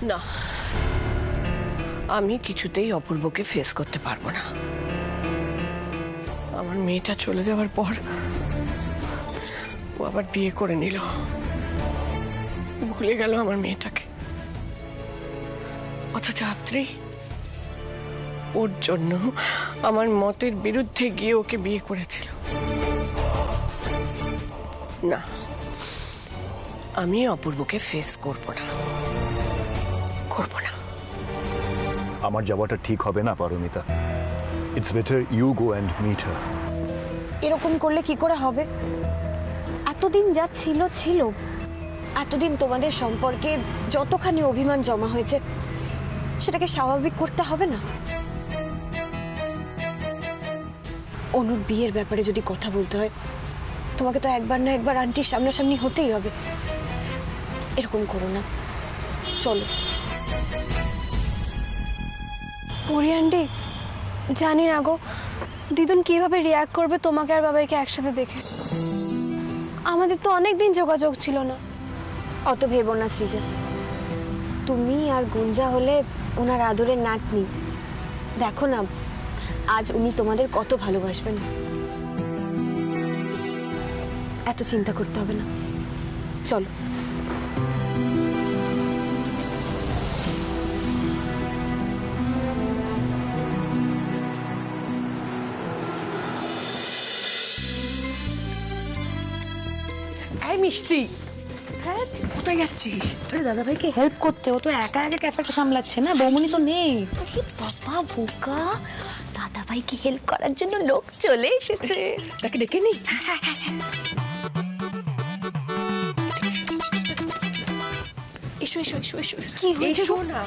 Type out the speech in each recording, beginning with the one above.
না, আমি কিছুতেই অপূর্বকে ফেস করতে পারবো না। আমার মেয়েটা চলে যাওয়ার পর ও আবার বিয়ে করে নিল, ভুলে গেল আমার মেয়েটাকে। অথচ আত্রি ওর জন্য আমার মতের বিরুদ্ধে গিয়ে ওকে বিয়ে করেছিল। না, আমি অপূর্বকে ফেস করব না, করব না। আমার যাওয়াটা ঠিক হবে না Paromita. It's better you go and meet her. এরকম করলে কি করে হবে? এতদিন যা ছিল ছিল, এতদিন তোমাদের সম্পর্কে যতখানি অভিমান জমা হয়েছে সেটাকে স্বাভাবিক করতে হবে না? অনুর বিয়ের ব্যাপারে যদি কথা বলতে হয় তোমাকে তো একবার না একবার আন্টির সামনাসামনি হতেই হবে। এরকম করো না, চলো। পরি আন্টি, জানি না গো দিদুন কিভাবে রিয়াক্ট করবে তোমাকে আর বাবাইকে একসাথে দেখে। আমাদের তো অনেক দিন যোগাযোগ ছিল না। অত ভেবো না সৃজা, তুমি আর গুঞ্জা হলে ওনার আদরের নাতনি। দেখো না আজ উনি তোমাদের কত ভালোবাসবেন। এত চিন্তা করতে হবে না, চলো। এই মিষ্টি, হ্যাঁ কোথায় যাচ্ছিস? আরে দাদাভাইকে হেল্প করতে, ও তো একা একা ক্যাফেটা সামলাচ্ছে না, বৌমনি তো নেই। বাবা বোকা, দাদাভাইকে হেল্প করার জন্য লোক চলে এসেছে। তাকে ডেকে নি। এসো এসো এসো এসো। কি হয়েছে গো? না,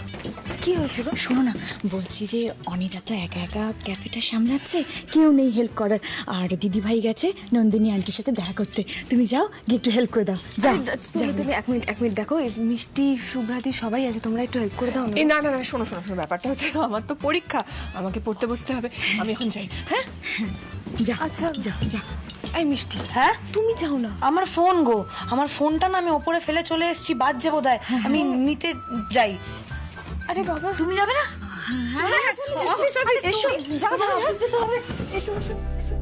কি হয়েছে গো? শোনো না, বলছি যে অনিতা তো একা একা ক্যাফেটা সামলাচ্ছে, কেউ নেই হেল্প করার। আর দিদিভাই গেছে নন্দিনী আন্টির সাথে দেখা করতে। তুমি যাও, গিয়ে একটু হেল্প করে দাও। যাও তুমি এক মিনিট দেখো, এই মিষ্টি শুভ্রাদি সবাই আছে, তোমরা একটু হেল্প করে দাও না। এই না না না, শোনো শোনো শোনো, ব্যাপারটা হচ্ছে আমার তো পরীক্ষা, আমাকে পড়তে বসতে হবে। আমি এখন যাই। হ্যাঁ যা। আচ্ছা যাও যাও। এই মিষ্টি, হ্যাঁ তুমি যাও না। আমার ফোন গো, আমার ফোনটা না আমি ওপরে ফেলে চলে এসেছি, বাজছে বোধহয়। আমি নিতে যাই। আরে বাবা, তুমি যাবে না? এসো, যাও যাও, অফিসে তো হবে। এসো এসো এসো।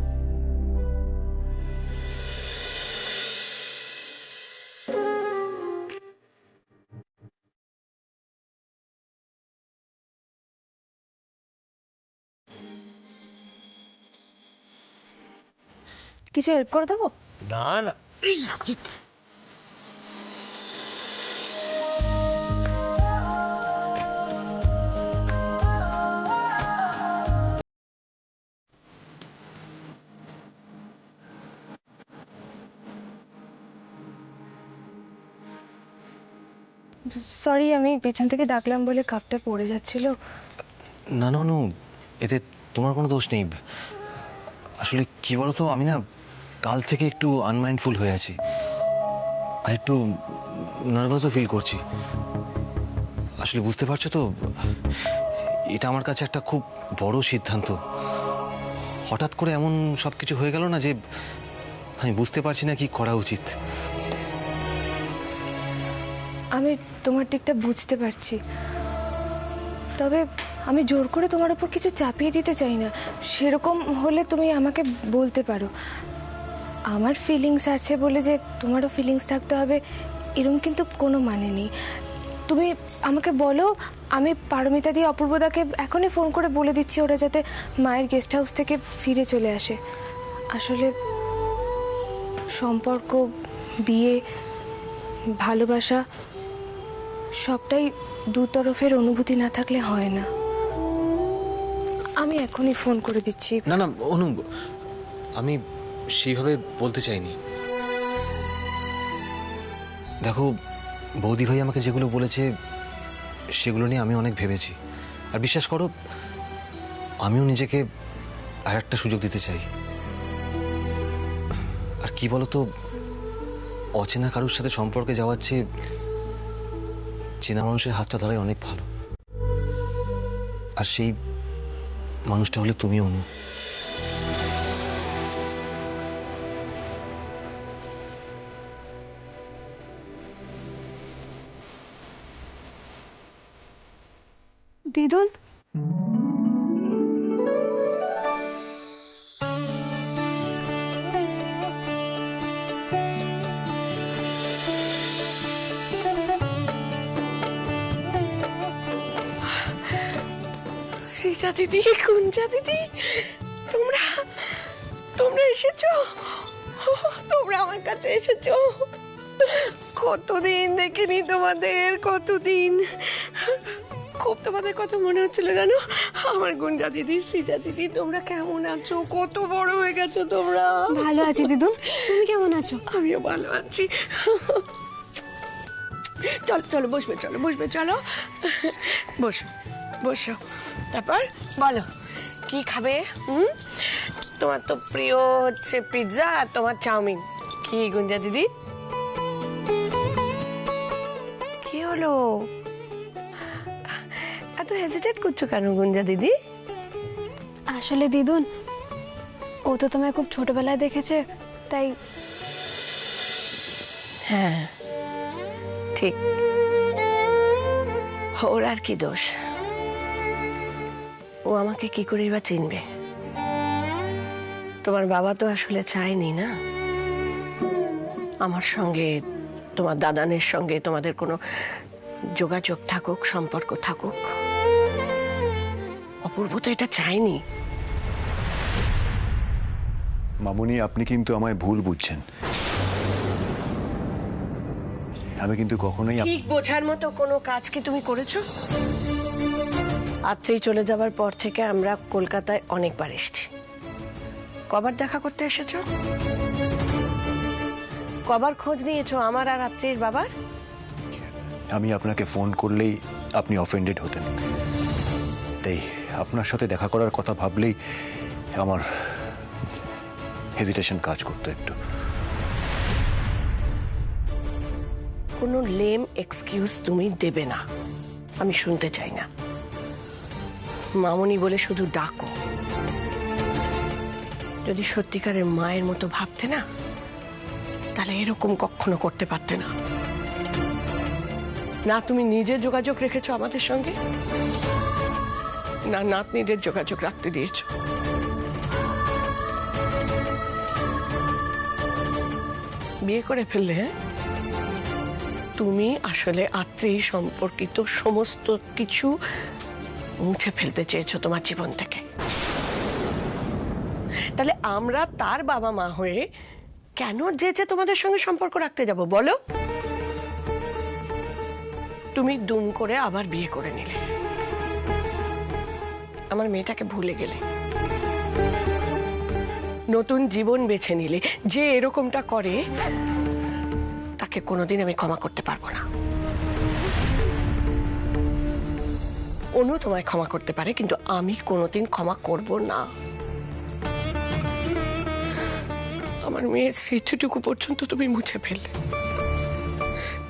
কিছু হেল্প করে দেবো? না না, সরি, আমি পেছন থেকে ডাকলাম বলে কাপটা পড়ে যাচ্ছিল। না না নু, এতে তোমার কোনো দোষ নেই। আসলে কি বলতো, আমি না কাল থেকে একটু আনমাইন্ডফুল হয়ে আছি, আর একটু নার্ভাসও ফিল করছি। আসলে বুঝতে পারছো তো, এটা আমার কাছে একটা খুব বড় সিদ্ধান্ত। হঠাৎ করে এমন সব কিছু হয়ে গেল না যে আমি বুঝতে পারছি না কি করা উচিত। আমি তোমার দিকটা বুঝতে পারছি, তবে আমি জোর করে তোমার উপর কিছু চাপিয়ে দিতে চাই না। সেরকম হলে তুমি আমাকে বলতে পারো। আমার ফিলিংস আছে বলে যে তোমারও ফিলিংস থাকতে হবে এরকম কিন্তু কোনো মানে নেই। তুমি আমাকে বলো, আমি পারমিতা দিয়ে অপূর্বদাকে এখনই ফোন করে বলে দিচ্ছি ওরা যাতে মায়ের গেস্ট হাউস থেকে ফিরে চলে আসে। আসলে সম্পর্ক, বিয়ে, ভালোবাসা সবটাই দু তরফের অনুভূতি না থাকলে হয় না। আমি এখনই ফোন করে দিচ্ছি। না না অনু, আমি সেইভাবে বলতে চাইনি। দেখো, বৌদি ভাই আমাকে যেগুলো বলেছে সেগুলো নিয়ে আমি অনেক ভেবেছি। আর বিশ্বাস করো, আমিও নিজেকে আর একটা সুযোগ দিতে চাই। আর কি বলতো, অচেনা কারোর সাথে সম্পর্কে যাওয়ার চেয়ে চেনা মানুষের হাতটা ধরাই অনেক ভালো। আর সেই মানুষটা হলে তুমি, অনু। দিদুন, শ্রীজা দিদি, কুঞ্জা দিদি, তোমরা তোমরা এসেছো? তোমরা আমার কাছে এসেছো? কতদিন দেখিনি তোমাদের, কতদিন। খুব তোমাদের কথা মনে হচ্ছিল জানো। আমার গুঞ্জা দিদি, শ্রীজা দিদি, তোমরা কেমন আছো? কত বড় হয়ে গেছো তোমরা। ভালো আছি দিদুন, তুমি কেমন আছো? আমিও ভালো আছি। চলো চলো, বসবে, চলো বসবে, চলো বসো বসো। তারপর বলো কি খাবে? তোমার তো প্রিয় হচ্ছে পিৎজা আর তোমার চাউমিন। কি গুঞ্জা দিদি, কি হলো? এত হেজিটেট করছো কেন গুঞ্জা দিদি? আসলে দিদুন, ও তো তোমায় খুব ছোটবেলায় দেখেছে, তাই। হ্যাঁ ঠিক, ওর আর কি দোষ? ও আমাকে কি করেই বা চিনবে? তোমার বাবা তো আসলে চায়নি না আমার সঙ্গে, তোমার দাদানের সঙ্গে তোমাদের কোনো যোগাযোগ থাকুক, সম্পর্ক থাকুক। অপূর্ব তো এটা চায়নি। মামুনি, আপনি কিন্তু আমায় ভুল বুঝছেন। আমি কিন্তু কখনোই ঠিক বোঝার মতো কোনো কাজ কি তুমি করেছো? আত্রেই চলে যাবার পর থেকে আমরা কলকাতায় অনেকবার এসেছি। কবার দেখা করতে এসেছো? কবার খোঁজ নিয়েছো আমার আর আত্রের বাবার? আমি আপনাকে ফোন করলেই আপনি অফেন্ডেড হতেন, তাই আপনার সাথে দেখা করার কথা ভাবলেই আমার হেজিটেশন কাজ করতো একটু। কোনো লেম এক্সকিউজ তুমি দেবে না, আমি শুনতে চাই না। মামুনি বলে শুধু ডাকো। যদি সত্যিকারের মায়ের মতো ভাবতে না, তাহলে এরকম কখনো করতে পারতে না। না তুমি নিজে যোগাযোগ রেখেছো আমাদের সঙ্গে, না নাতনিদের যোগাযোগ রাখতে দিয়েছো। বিয়ে করে ফেললে, হ্যাঁ? তুমি আসলে আত্রেই সম্পর্কিত সমস্ত কিছু মুছে ফেলতে চেয়েছো তোমার জীবন থেকে। তাহলে আমরা তার বাবা মা হয়ে কেন যে তোমাদের সঙ্গে সম্পর্ক রাখতে যাব বলো? তুমি দুম করে আবার বিয়ে করে নিলে, আমার মেয়েটাকে ভুলে গেলে, নতুন জীবন বেছে নিলে। যে এরকমটা করে তাকে কোনোদিন আমি ক্ষমা করতে পারবো না। অনু তোমায় ক্ষমা করতে পারে, কিন্তু আমি কোনোদিন ক্ষমা করব না। আমার মেয়ের স্মৃতিটুকু পর্যন্ত তুমি মুছে ফেললে,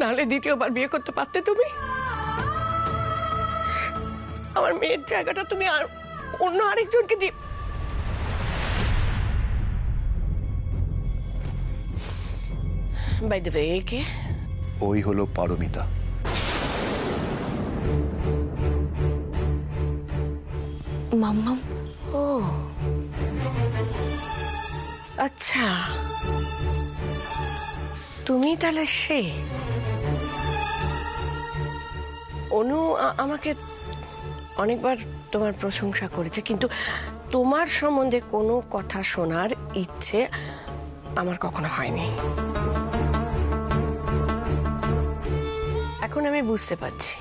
নাহলে দ্বিতীয়বার বিয়ে করতে পারতে তুমি। আমার মেয়ের জায়গাটা তুমি আর অন্য আরেকজনকে দিয়ে। বাই দ্য ওয়ে, কে? ওই হলো পারমিতা। মাম্মাম। ও আচ্ছা, তুমি তাহলে সে। অনু আমাকে অনেকবার তোমার প্রশংসা করেছে, কিন্তু তোমার সম্বন্ধে কোনো কথা শোনার ইচ্ছে আমার কখনো হয়নি। এখন আমি বুঝতে পারছি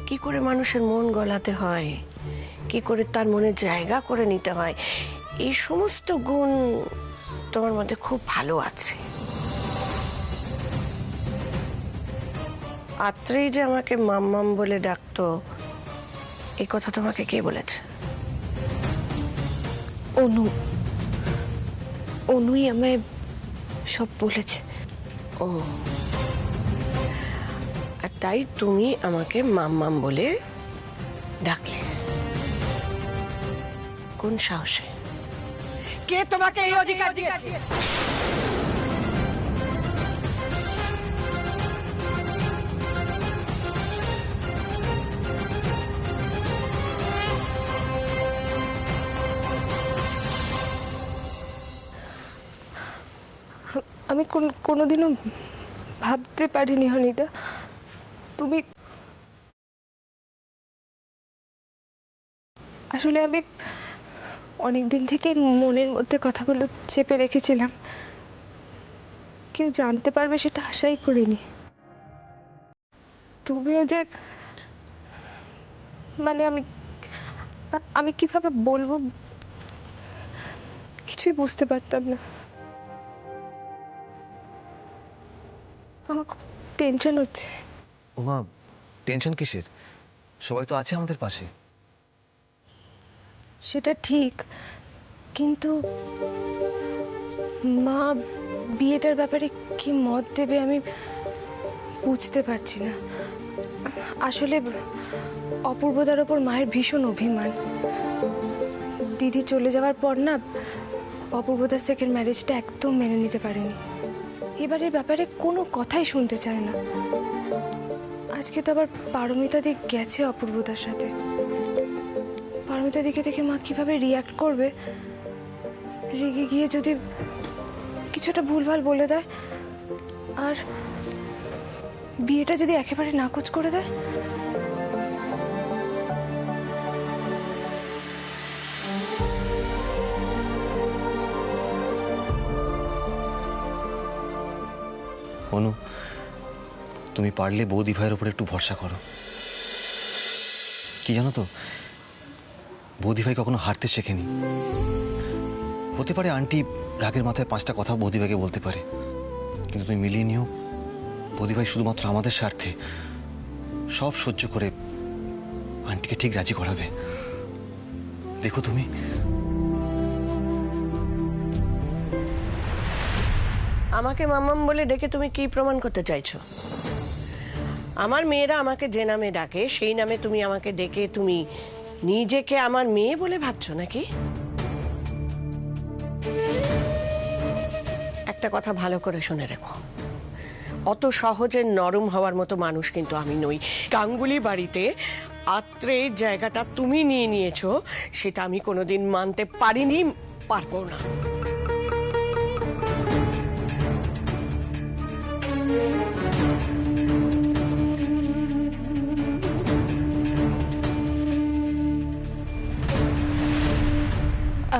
কি করে মানুষের মন গলাতে হয়, কি করে তার মনের জায়গা করে নিতে হয়। এই সমস্ত গুণ তোমার মধ্যে খুব ভালো আছে। আত্রেই যে আমাকে মাম্মাম বলে ডাকতো, এই কথা তোমাকে কে বলেছে? অনু, অনুই আমায় সব বলেছে। ও, আর তাই তুমি আমাকে মাম্মাম বলে ডাকলে? কোন সাহসে? কে তোমাকে এই অধিকার দিয়েছে? আমি কোনোদিনও ভাবতে পারিনি অনিতা, তুমি আসলে আমি অনেক দিন থেকে মনের মধ্যে কথাগুলো চেপে রেখেছিলাম, কেউ জানতে পারবে সেটা আশাই করিনি। তুমিও যে মানে আমি কিভাবে বলবো কিছুই বুঝতে পারতাম না। আমার খুব টেনশন হচ্ছে। উমা, টেনশন কিসের? সবাই তো আছে আমাদের পাশে। সেটা ঠিক, কিন্তু মা বিয়েটার ব্যাপারে কি মত দেবে আমি বুঝতে পারছি না। আসলে অপূর্বদার ওপর মায়ের ভীষণ অভিমান। দিদি চলে যাওয়ার পর না অপূর্বদার সেকেন্ড ম্যারেজটা একদম মেনে নিতে পারেনি। এবারের ব্যাপারে কোনো কথাই শুনতে চায় না। আজকে তো আবার পারমিতা দি গেছে অপূর্বদার সাথে। পারমিতা দিকে দেখে মা কিভাবে রিয়াক্ট করবে, রেগে গিয়ে যদি কিছুটা ভুলভাল বলে দেয়, আর বিয়েটা যদি একেবারে নাকচ করে দেয়। অনু, তুমি পারলে বৌদি ভাইয়ের উপর একটু ভরসা করো। কি জানো তো, বৌদি ভাই কখনো হারতে শেখেনি। হতে পারে আন্টি রাগের মাথায় 5টা কথা বৌদি ভাইকে বলতে পারে, কিন্তু তুমি মিলিয়ে নিও, বৌদি ভাই শুধুমাত্র আমাদের স্বার্থে সব সহ্য করে আন্টিকে ঠিক রাজি করাবে। দেখো তুমি। আমাকে মাম্মাম বলে ডেকে তুমি কি প্রমাণ করতে চাইছো? আমার মেয়েরা আমাকে যে নামে ডাকে সেই নামে তুমি আমাকে ডেকে তুমি নিজেকে আমার মেয়ে বলে ভাবছো নাকি? একটা কথা ভালো করে শুনে রেখো, অত সহজে নরম হওয়ার মতো মানুষ কিন্তু আমি নই। গাঙ্গুলি বাড়িতে আত্রের জায়গাটা তুমি নিয়ে নিয়েছো, সেটা আমি কোনোদিন মানতে পারিনি, পারবো না।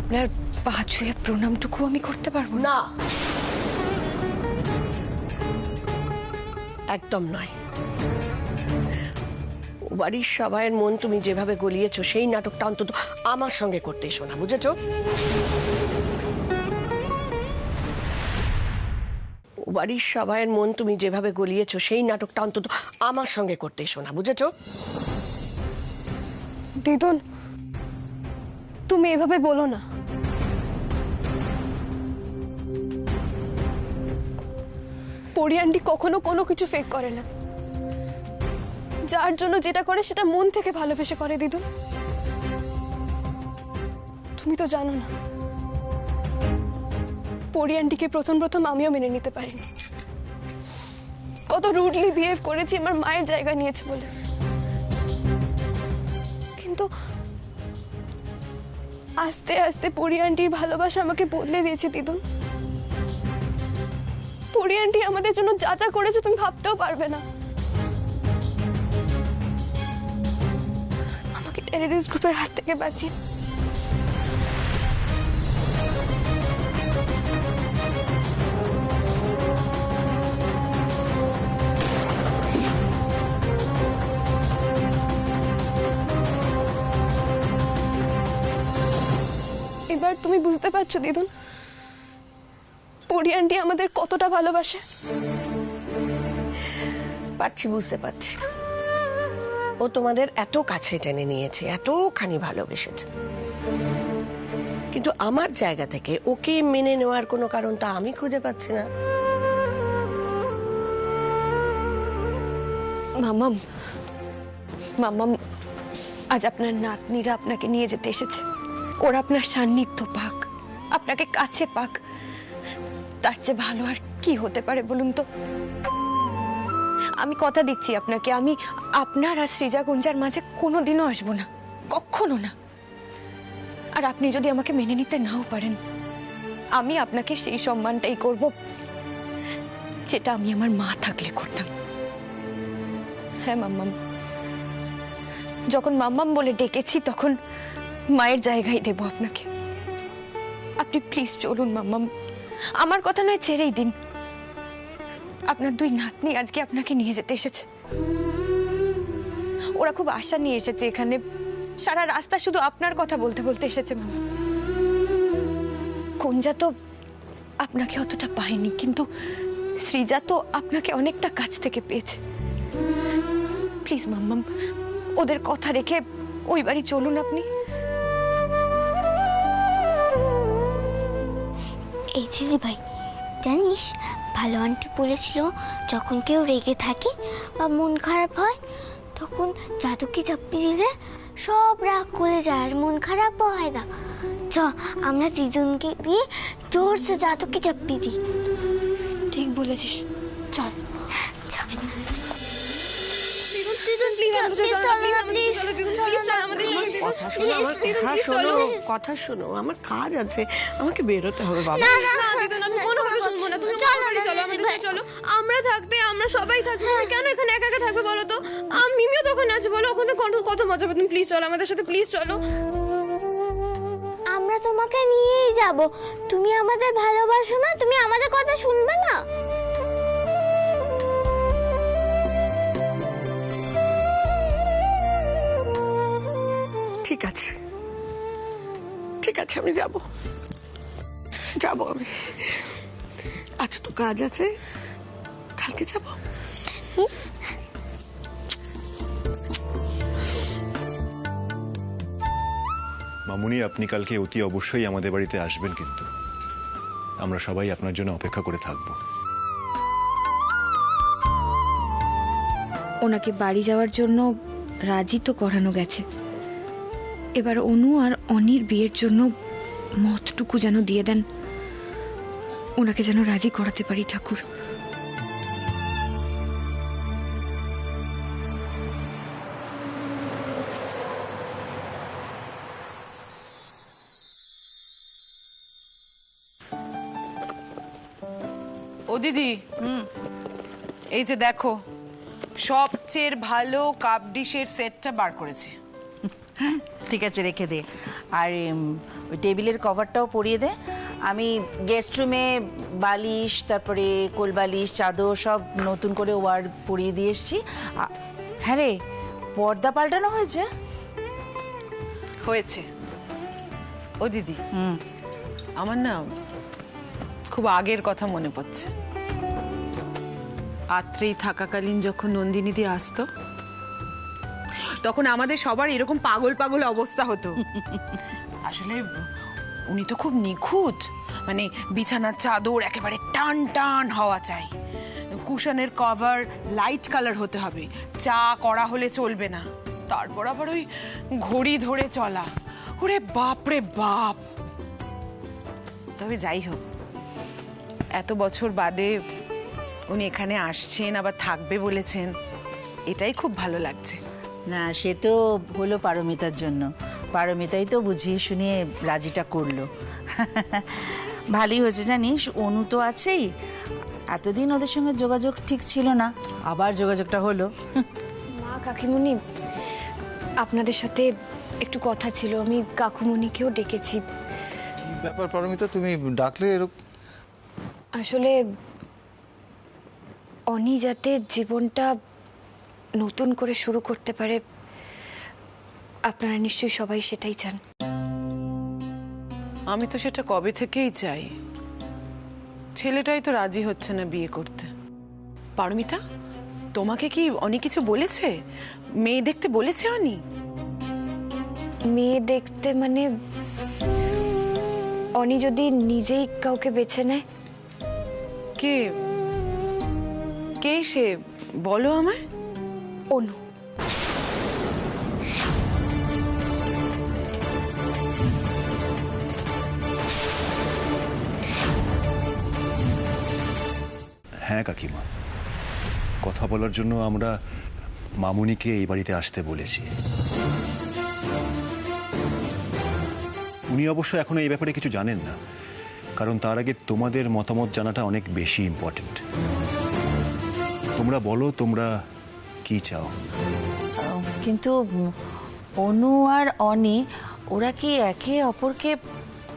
আপনার পা ছুঁয়ে প্রণামটুকু আমি করতে পারবো না। না, একদম নয়। বাড়ির সবাইয়ের মন তুমি যেভাবে গলিয়েছো সেই নাটকটা অন্তত আমার সঙ্গে করতে এসো না, বুঝেছো? বাড়ির সবাইয়ের মন তুমি যেভাবে গলিয়েছো সেই নাটকটা অন্তত আমার সঙ্গে করতে এসো না, বুঝেছো? দিদুন, তুমি এভাবে বলো না। পরি আন্টি কখনো কোনো কিছু ফেক করে না। যার জন্য যেটা করে সেটা মন থেকে ভালোবেসে করে দিদুন। তুমি তো জানো না, পরি আন্টিকে প্রথম প্রথম আমিও মেনে নিতে পারিনি। কত রুডলি বিহেভ করেছি আমার মায়ের জায়গা নিয়েছে বলে। কিন্তু আস্তে আস্তে পরি আন্টির ভালোবাসা আমাকে বদলে দিয়েছে দিদুন। পরি আন্টি আমাদের জন্য যা যা করেছে তুমি ভাবতেও পারবে না। আমাকে টেররিস্ট গ্রুপের হাত থেকে বাঁচিয়ে এবার তুমি বুঝতে পারছো দিদুন, পরি আন্টি আমাদের কতটা ভালোবাসে। পারছি, বুঝতে পারছি। ও তোমাদের এত কাছে টেনে নিয়েছে, এতখানি ভালোবেসেছে, কিন্তু আমার জায়গা থেকে ওকে মেনে নেওয়ার কোনো কারণ তা আমি খুঁজে পাচ্ছি না। মামাম, মামাম, আজ আপনার নাতনিরা আপনাকে নিয়ে যেতে এসেছে। ওরা আপনার সান্নিধ্য পাক, আপনাকে কাছে পাক, তার চেয়ে ভালো আর কি হতে পারে বলুন তো? আমি কথা দিচ্ছি আপনাকে, আমি আপনার আর সৃজা গুঞ্জার মাঝে কোনোদিনও আসবো না, কখনো না। আর আপনি যদি আমাকে মেনে নিতে নাও পারেন, আমি আপনাকে সেই সম্মানটাই করব যেটা আমি আমার মা থাকলে করতাম। হ্যাঁ মাম্মাম, যখন মাম্মাম বলে ডেকেছি তখন মায়ের জায়গায় দেব আপনাকে। আপনি প্লিজ চলুন মাম্মাম, আমার কথা নয় ছেড়েই দিন। আপনার দুই নাতনি আজকে আপনাকে নিয়ে যেতে এসেছে। ওরা খুব আশা নিয়ে এসেছে এখানে, সারা রাস্তা শুধু আপনার কথা বলতে বলতে এসেছে মাম্মা। কুঞ্জা তো আপনাকে অতটা পায়নি, কিন্তু সৃজা তো আপনাকে অনেকটা কাছ থেকে পেয়েছে। প্লিজ মাম্মাম, ওদের কথা রেখে ওই বাড়ি চলুন আপনি। এই দিদি ভাই, জানিস ভালো আন্টি বলেছিল যখন কেউ রেগে থাকে বা মন খারাপ হয় তখন জাদুকে চাপ্পি দিলে সব রাগ করে যায় আর মন খারাপও হয় না। চ আমরা দিদুনকে দিয়ে জোরসে জাদুকে চাপ্পি দিই। ঠিক বলেছিস, চল। কথা শোনো, আমার কাজ আছে, আমাকে বেরোতে হবে বাবা। আমি কোনোভাবে শুনবো না, তুমি চলো আমাদের সাথে চলো। আমরা থাকতে, আমরা সবাই থাকতে, তুমি কেন এখানে একা একা থাকবে বলো তো? মিমিও তখন আছে, বলো ওখানে কত মজা হবে। তুমি প্লিজ চলো আমাদের সাথে, প্লিজ চলো। আমরা তোমাকে নিয়েই যাব। তুমি আমাদের ভালোবাসো না? তুমি আমাদের কথা শুনবে না? ঠিক আছে, ঠিক আছে, আমি যাব আমি। আচ্ছা, তো কাজ আছে, কালকে যাব। মামুনি, আপনি কালকে অতি অবশ্যই আমাদের বাড়িতে আসবেন, কিন্তু আমরা সবাই আপনার জন্য অপেক্ষা করে থাকব। ওনাকে বাড়ি যাওয়ার জন্য রাজি তো করানো গেছে, এবার অনু আর অনির বিয়ের জন্য মতটুকু যেন দিয়ে দেন, ওনাকে যেন রাজি করাতে পারি ঠাকুর। ও দিদি, এই যে দেখো, সবচেয়ে ভালো কাপ ডিশের সেটটা বার করেছি। ঠিক আছে, রেখে দে। আর ওই টেবিলের কভারটাও পরিয়ে দে। আমি গেস্ট রুমে বালিশ, তারপরে কোল বালিশ, চাদর সব নতুন করে ওয়ার্ড পরিয়ে দিয়ে এসছি। হ্যাঁ রে, পর্দা পাল্টানো হয়েছে? হয়েছে। ও দিদি, আমার না খুব আগের কথা মনে পড়ছে। আত্রেই থাকাকালীন যখন নন্দিনী দি আসতো, তখন আমাদের সবার এরকম পাগল পাগল অবস্থা হতো। আসলে উনি তো খুব নিখুঁত, মানে বিছানার চাদর একেবারে টান টান হওয়া চাই, কুশনের কভার লাইট কালার হতে হবে, চা করা হলে চলবে না, তারপর আবার ওই ঘড়ি ধরে চলা। ওরে বাপ রে বাপ! তবে যাই হোক, এত বছর বাদে উনি এখানে আসছেন, আবার থাকবে বলেছেন, এটাই খুব ভালো লাগছে। না, সে তো হলো পারমিতার জন্য। পারমিতাই তো বুঝিয়ে শুনিয়ে রাজিটা করলো। ভালোই হয়েছে জানিস, অনু তো আছেই। এতদিন ওদের সঙ্গে যোগাযোগ ঠিক ছিল না, আবার যোগাযোগটা হলো। মা, কাকিমণি, আপনাদের সাথে একটু কথা ছিল, আমি কাকুমণিকেও ডেকেছি। ব্যাপার পারমিতা, তুমি ডাকলে এরকম? আসলে অনি যাতে জীবনটা নতুন করে শুরু করতে পারে, আপনারা নিশ্চয়ই সবাই সেটাই চান। আমি তো সেটা কবে থেকেই চাই, ছেলেটাই তো রাজি হচ্ছে না বিয়ে করতে। পারমিতা, তোমাকে কি অনেক কিছু বলেছে? মেয়ে দেখতে বলেছে অনি? মেয়ে দেখতে মানে অনি যদি নিজেই কাউকে বেছে নেয়। কে কে সে, বলো আমায়। অনু। হ্যাঁ কাকিমা, কথা বলার জন্য আমরা মামুনিকে এই বাড়িতে আসতে বলেছি। উনি অবশ্য এখনো এই ব্যাপারে কিছু জানেন না, কারণ তার আগে তোমাদের মতামত জানাটা অনেক বেশি ইম্পর্টেন্ট। তোমরা বলো তোমরা কি চাও। কিন্তু অনু আর অনি ওরা কি একে অপরকে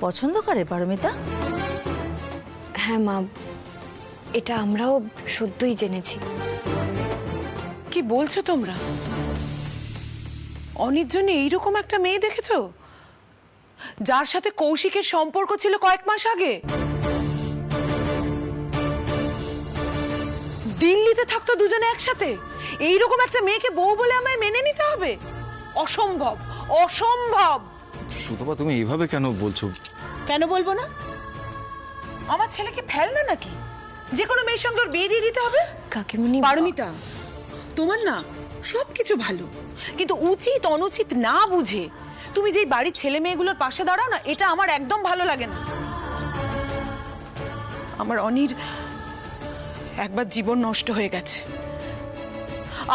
পছন্দ করে পারমিতা? হ্যাঁ মা, এটা আমরাও সত্যই জেনেছি। কি বলছো তোমরা? অনির জন্য এইরকম একটা মেয়ে দেখেছো, যার সাথে কৌশিকের সম্পর্ক ছিল কয়েক মাস আগে? দিল্লিতে থাকতো দুজনে একসাথে, এইরকম একটা মেয়েকে বউ বলে আমায় মেনে নিতে হবে? অসম্ভব, অসম্ভব। সুতপা তুমি এইভাবে কেন বলছো? কেন বলবো না? আমার ছেলেকে ফেলনা নাকি যে কোনো মেয়ের সঙ্গে ওর বিয়ে দিয়ে দিতে হবে? কাকিমণি, পারমিতা, তোমার না সবকিছু ভালো, কিন্তু উচিত অনুচিত না বুঝে তুমি যেই বাড়ির ছেলে মেয়েগুলোর পাশে দাঁড়াও না, এটা আমার একদম ভালো লাগে না। আমার অনির একবার জীবন নষ্ট হয়ে গেছে,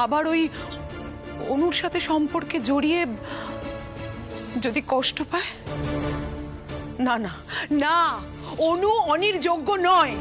আবার ওই অনুর সাথে সম্পর্কে জড়িয়ে যদি কষ্ট পায়, না না না, অনু অনির যোগ্য নয়।